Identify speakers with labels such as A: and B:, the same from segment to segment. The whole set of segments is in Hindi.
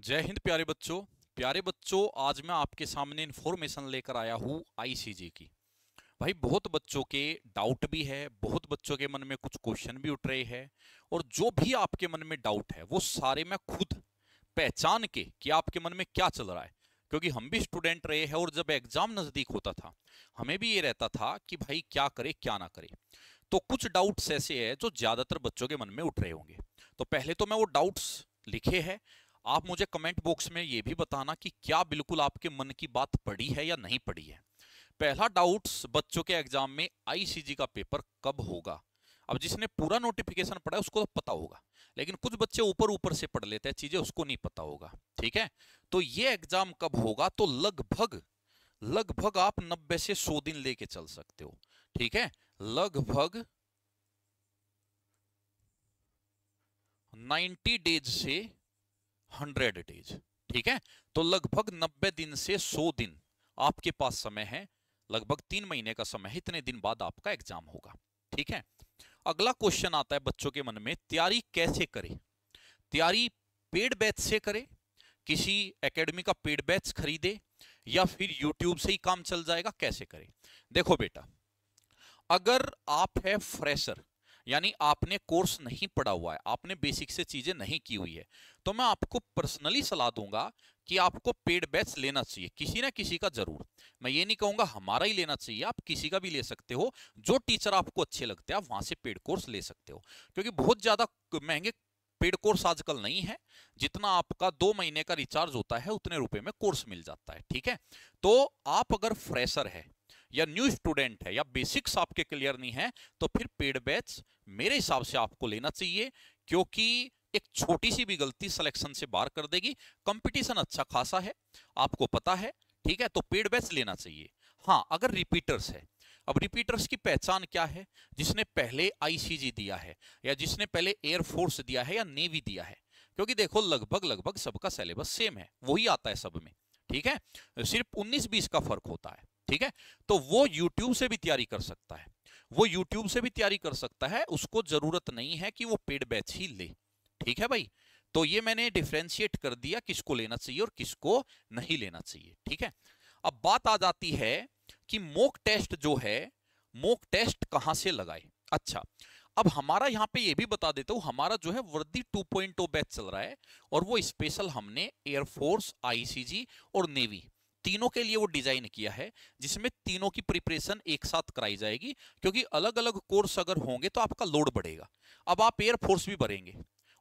A: जय हिंद प्यारे बच्चों आज मैं आपके सामने इन्फॉर्मेशन लेकर आया हूँ आईसीजी की। भाई बहुत बच्चों के डाउट भी है, बहुत बच्चों के मन में कुछ क्वेश्चन भी उठ रहे हैं। और जो भी आपके मन में डाउट है वो सारे मैं खुद पहचान के कि आपके मन में क्या चल रहा है, क्योंकि हम भी स्टूडेंट रहे हैं और जब एग्जाम नजदीक होता था हमें भी ये रहता था कि भाई क्या करे क्या ना करे। तो कुछ डाउट्स ऐसे हैं जो ज्यादातर बच्चों के मन में उठ रहे होंगे। तो पहले तो मैं वो डाउट्स लिखे हैं, आप मुझे कमेंट बॉक्स में ये भी बताना कि क्या बिल्कुल आपके मन की बात पड़ी है या नहीं पड़ी है। पहला डाउट्स बच्चों के एग्जाम में आईसीजी का पेपर कब होगा। अब जिसने पूरा नोटिफिकेशन पढ़ा है उसको तो पता होगा, लेकिन कुछ बच्चे ऊपर ऊपर से पढ़ लेते हैं चीजें, उसको नहीं पता होगा। ठीक है, तो ये एग्जाम कब होगा, तो लगभग लगभग आप 90 से 100 दिन लेके चल सकते हो। ठीक है, लगभग 90 डेज से 100 डेज। ठीक है, तो लगभग 90 दिन से 100 दिन आपके पास समय है, लगभग 3 महीने का समय है, इतने दिन बाद आपका एग्जाम होगा। ठीक है, अगला क्वेश्चन आता है बच्चों के मन में, तैयारी कैसे करें। तैयारी पेड बैच से करे, किसी एकेडमी का पेड बैच खरीदे, या फिर यूट्यूब से ही काम चल जाएगा, कैसे करें। देखो बेटा, अगर आप है फ्रेशर यानी आपने कोर्स नहीं पढ़ा हुआ है, आपने बेसिक से चीजें नहीं की हुई है, तो मैं आपको पर्सनली सलाह दूंगा कि आपको पेड बैच लेना चाहिए, किसी ना किसी का जरूर। मैं ये नहीं कहूंगा हमारा ही लेना चाहिए, आप किसी का भी ले सकते हो, जो टीचर आपको अच्छे लगते हैं आप वहां से पेड कोर्स ले सकते हो, क्योंकि बहुत ज्यादा महंगे पेड कोर्स आजकल नहीं है। जितना आपका 2 महीने का रिचार्ज होता है उतने रुपए में कोर्स मिल जाता है। ठीक है, तो आप अगर फ्रेशर है या न्यू स्टूडेंट है या बेसिक्स आपके क्लियर नहीं है, तो फिर पेड बैच मेरे हिसाब से आपको लेना चाहिए, क्योंकि एक छोटी सी भी गलती सिलेक्शन से बाहर कर देगी। कंपटीशन अच्छा खासा है, आपको पता है। ठीक है, तो पेड बैच लेना चाहिए। हाँ, अगर रिपीटर्स है, अब रिपीटर्स की पहचान क्या है, जिसने पहले आईसीजी दिया है या जिसने पहले एयरफोर्स दिया है या नेवी दिया है, क्योंकि देखो लगभग लगभग सबका सिलेबस सेम है, वही आता है सब में। ठीक है, सिर्फ 19-20 का फर्क होता है। ठीक है, तो वो यूट्यूब से भी तैयारी कर सकता है, वो यूट्यूब से भी तैयारी कर सकता है, उसको जरूरत नहीं है कि वो पेड बैच ही ले। ठीक है भाई, तो ये मैंने डिफरेंशिएट कर दिया किसको लेना चाहिए और किसको नहीं लेना चाहिए। ठीक है, अब बात आ जाती है कि मॉक टेस्ट जो है, मॉक टेस्ट कहां से लगाए। अच्छा, अब हमारा यहां पे ये भी बता देता हूं, हमारा जो है वर्दी 2.0 बैच चल रहा है, और वो स्पेशल हमने एयरफोर्स, आईसीजी और नेवी तीनों के लिए वो डिजाइन किया है, जिसमें तीनों की प्रिपरेशन एक साथ कराई जाएगी, क्योंकि अलग अलग कोर्स अगर होंगे तो आपका लोड बढ़ेगा। अब आप एयरफोर्स भी भरेंगे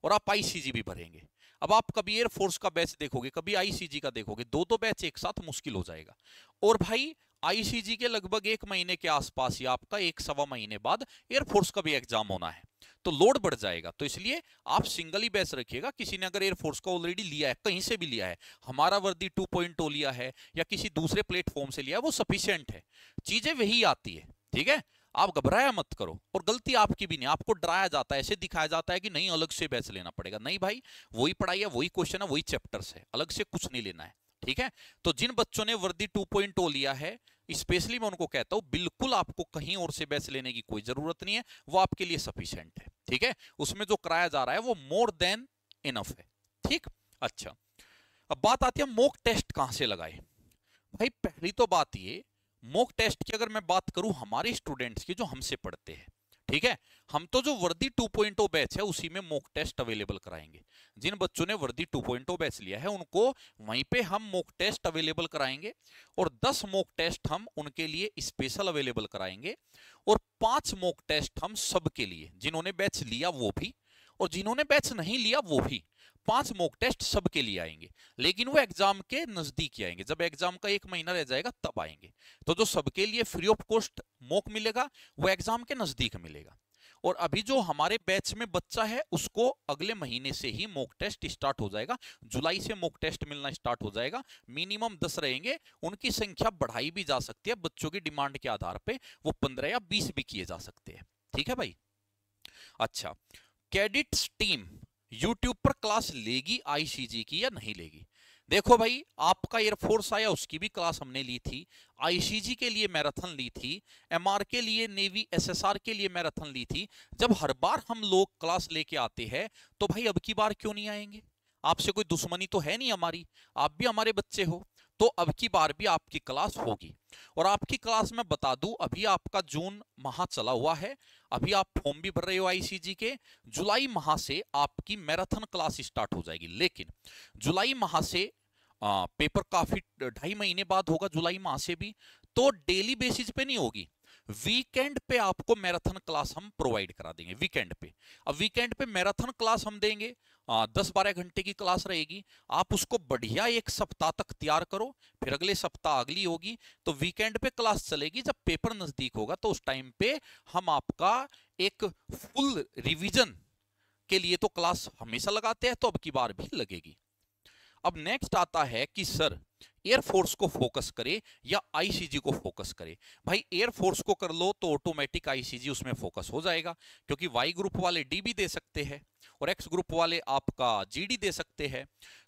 A: और आप आईसीजी भी भरेंगे, अब आप कभी एयरफोर्स का बैच देखोगे कभी आईसीजी का देखोगे, दो दो बैच एक साथ मुश्किल हो जाएगा। और भाई आईसीजी के लगभग 1 महीने के आसपास या आपका 1 सवा महीने बाद एयरफोर्स का भी एग्जाम होना है, तो लोड बढ़ जाएगा। तो इसलिए आप सिंगल ही बैच रखिएगा। किसी ने अगर एयरफोर्स का ऑलरेडी लिया है, कहीं से भी लिया है, हमारा वर्दी 2.0 लिया है या किसी दूसरे प्लेटफॉर्म से लिया है, वो सफिशियंट है, चीजें वही आती है। ठीक है, आप घबराया मत करो, और गलती आपकी भी नहीं, आपको डराया जाता है, ऐसे दिखाया जाता है कि नहीं अलग से बैच लेना पड़ेगा। नहीं भाई, वही पढ़ाई है, वही क्वेश्चन है, वही चैप्टर्स है, अलग से कुछ नहीं लेना है। ठीक है, तो जिन बच्चों ने वर्दी 2.0 लिया है, स्पेशली मैं उनको कहता हूं बिल्कुल आपको कहीं और से बैच लेने की कोई जरूरत नहीं है, वो आपके लिए सफिशिएंट है। ठीक है, उसमें जो कराया जा रहा है वो मोर देन इनफ है। ठीक, अच्छा, अब बात आती है मॉक टेस्ट कहां से लगाए। भाई पहली तो बात ये, मॉक टेस्ट की अगर मैं बात करूं हमारे स्टूडेंट्स की जो हमसे पढ़ते हैं, ठीक है, हम तो जो वर्दी 2.0 बैच है उसी में मॉक टेस्ट अवेलेबल कराएंगे। जिन बच्चों ने वर्दी 2.0 बैच लिया है उनको वहीं पे हम मॉक टेस्ट अवेलेबल कराएंगे, और 10 मॉक टेस्ट हम उनके लिए स्पेशल अवेलेबल कराएंगे, और 5 मॉक टेस्ट हम सबके लिए, जिन्होंने बैच लिया वो भी और जिन्होंने बैच नहीं लिया वो भी, 5 मॉक टेस्ट सबके लिए आएंगे। लेकिन वो एग्जाम के नजदीक ही आएंगे, जब एग्जाम का 1 महीना रह जाएगा तब आएंगे। तो जो सबके लिए फ्री ऑफ कॉस्ट मॉक मिलेगा वो एग्जाम के नजदीक मिलेगा। और अभी जो हमारे बैच में बच्चा है उसको अगले महीने से ही मॉक टेस्ट स्टार्ट हो जाएगा, जुलाई से मॉक टेस्ट मिलना स्टार्ट हो जाएगा। मिनिमम 10 रहेंगे, उनकी संख्या बढ़ाई भी जा सकती है, बच्चों की डिमांड के आधार पर वो 15 या 20 भी किए जा सकते हैं। ठीक है भाई, अच्छा, कैडेट्स टीम यूट्यूब पर क्लास लेगी आईसीजी की या नहीं लेगी। देखो भाई, आपका एयरफोर्स आया उसकी भी क्लास हमने ली थी, आईसीजी के लिए मैराथन ली थी, एमआर के लिए, नेवी एसएसआर के लिए मैराथन ली थी। जब हर बार हम लोग क्लास लेके आते हैं तो भाई अब की बार क्यों नहीं आएंगे। आपसे कोई दुश्मनी तो है नहीं हमारी, आप भी हमारे बच्चे हो। तो अब की बार भी आपकी क्लास होगी। और आपकी क्लास में बता दूं, अभी आपका जून माह चला हुआ है, अभी आप फॉर्म भी भर रहे हो आईसीजी के। जुलाई माह से आपकी मैराथन क्लास स्टार्ट हो जाएगी। लेकिन जुलाई माह से पेपर काफी 2.5 महीने बाद होगा, जुलाई माह से भी। तो डेली बेसिस पे नहीं होगी, वीकेंड पे आपको मैराथन क्लास हम प्रोवाइड करा देंगे, वीकेंड पे। अब वीकेंड पे मैराथन क्लास हम देंगे, 10-12 घंटे की क्लास रहेगी। आप उसको बढ़िया एक सप्ताह तक तैयार करो, फिर अगले सप्ताह अगली होगी। तो वीकेंड पे क्लास चलेगी, जब पेपर नजदीक होगा तो उस टाइम पे हम आपका एक फुल रिवीजन के लिए तो क्लास हमेशा लगाते हैं, तो अब की बार भी लगेगी। अब नेक्स्ट आता है कि सर एयरफोर्स को फोकस करे या आईसीजी को फोकस करे। भाई एयरफोर्स को कर लो तो ऑटोमेटिक आईसीजी उसमें फोकस हो जाएगा, क्योंकि वाई ग्रुप वाले डी भी दे सकते हैं और एक्स ग्रुप वाले आपका जीडी दे सकते हैं।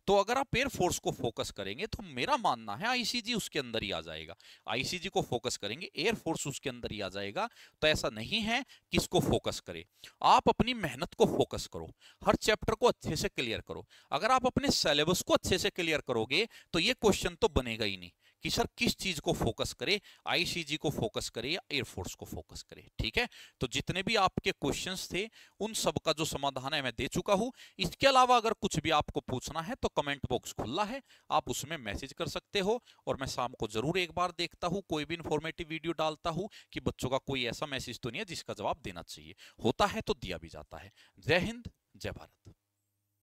A: तो अगर आप एयरफोर्स को फोकस करेंगे तो मेरा मानना है आईसीजी उसके अंदर ही आ जाएगा। आईसीजी को फोकस करेंगे, एयरफोर्स उसके अंदर ही आ जाएगा। तो ऐसा नहीं है कि इसको फोकस करे, आप अपनी मेहनत को फोकस करो, हर चैप्टर को अच्छे से क्लियर करो। अगर आप अपने सिलेबस को अच्छे से क्लियर करोगे तो ये क्वेश्चन तो बनेगा ही नहीं कि सर किस चीज को फोकस करे, आईसीजी को फोकस करे या एयरफोर्स को फोकस करे। ठीक है, तो जितने भी आपके क्वेश्चंस थे उन सब का जो समाधान है मैं दे चुका हूं। इसके अलावा अगर कुछ भी आपको पूछना है तो कमेंट बॉक्स खुला है, आप उसमें मैसेज कर सकते हो। और मैं शाम को जरूर एक बार देखता हूं, कोई भी इंफॉर्मेटिव वीडियो डालता हूं कि बच्चों का कोई ऐसा मैसेज तो नहीं है जिसका जवाब देना चाहिए, होता है तो दिया भी जाता है। जय हिंद, जय भारत।